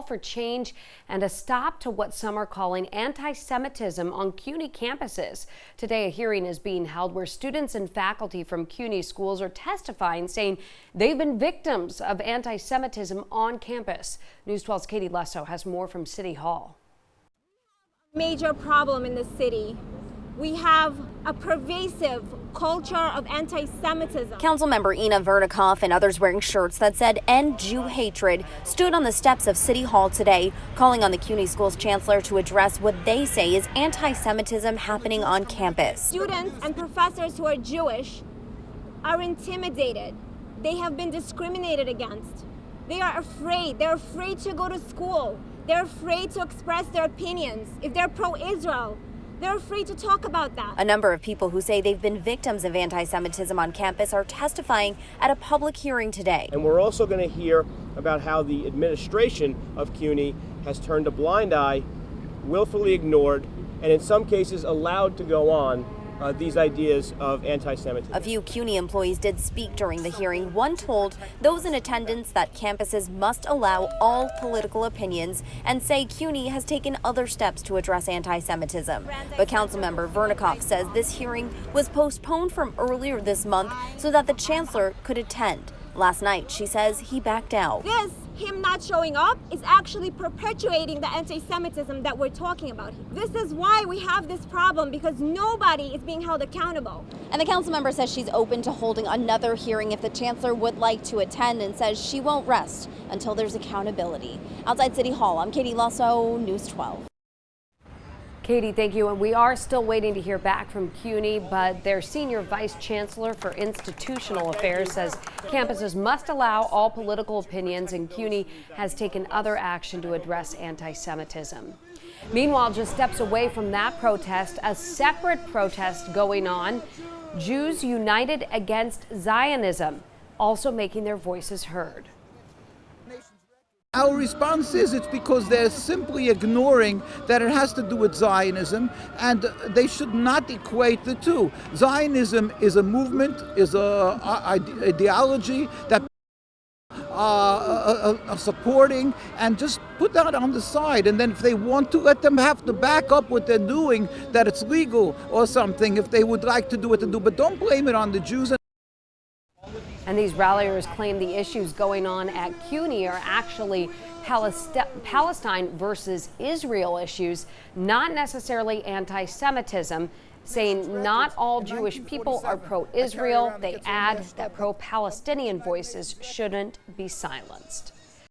call for change and a stop to what some are calling anti-Semitism on CUNY campuses. Today, a hearing is being held where students and faculty from CUNY schools are testifying, saying they've been victims of anti-Semitism on campus. News 12's Katie Lesso has more from City Hall. Major problem in the city. We have a pervasive culture of anti-Semitism. Councilmember Ina Vernikoff and others wearing shirts that said "End Jew Hatred" stood on the steps of City Hall today, calling on the CUNY Schools chancellor to address what they say is anti-Semitism happening on campus. Students and professors who are Jewish are intimidated. They have been discriminated against. They are afraid. They're afraid to go to school. They're afraid to express their opinions. If they're pro-Israel, they're afraid to talk about that. A number of people who say they've been victims of anti-Semitism on campus are testifying at a public hearing today. And we're also going to hear about how the administration of CUNY has turned a blind eye, willfully ignored, and in some cases allowed to go on these ideas of anti-Semitism. A few CUNY employees did speak during the hearing. One told those in attendance that campuses must allow all political opinions and say CUNY has taken other steps to address anti-Semitism. But Councilmember Vernikoff says this hearing was postponed from earlier this month so that the chancellor could attend. Last night, she says he backed out. Him not showing up is actually perpetuating the anti-Semitism that we're talking about. This is why we have this problem, because nobody is being held accountable. And the council member says she's open to holding another hearing if the chancellor would like to attend, and says she won't rest until there's accountability. Outside City Hall, I'm Katie Lesso, News 12. Katie, thank you. And we are still waiting to hear back from CUNY, but their senior vice chancellor for institutional affairs says campuses must allow all political opinions, and CUNY has taken other action to address anti-Semitism. Meanwhile, just steps away from that protest, a separate protest going on. Jews united against Zionism, also making their voices heard. Our response is it's because they're simply ignoring that it has to do with Zionism, and they should not equate the two. Zionism is a movement, is a ideology that are supporting, and just put that on the side. And then if they want to, let them have to back up what they're doing, that it's legal or something, if they would like to do it, to do. But don't blame it on the Jews. And these ralliers claim the issues going on at CUNY are actually Palestine versus Israel issues, not necessarily anti-Semitism, saying not all Jewish people are pro-Israel. They add that pro-Palestinian voices shouldn't be silenced.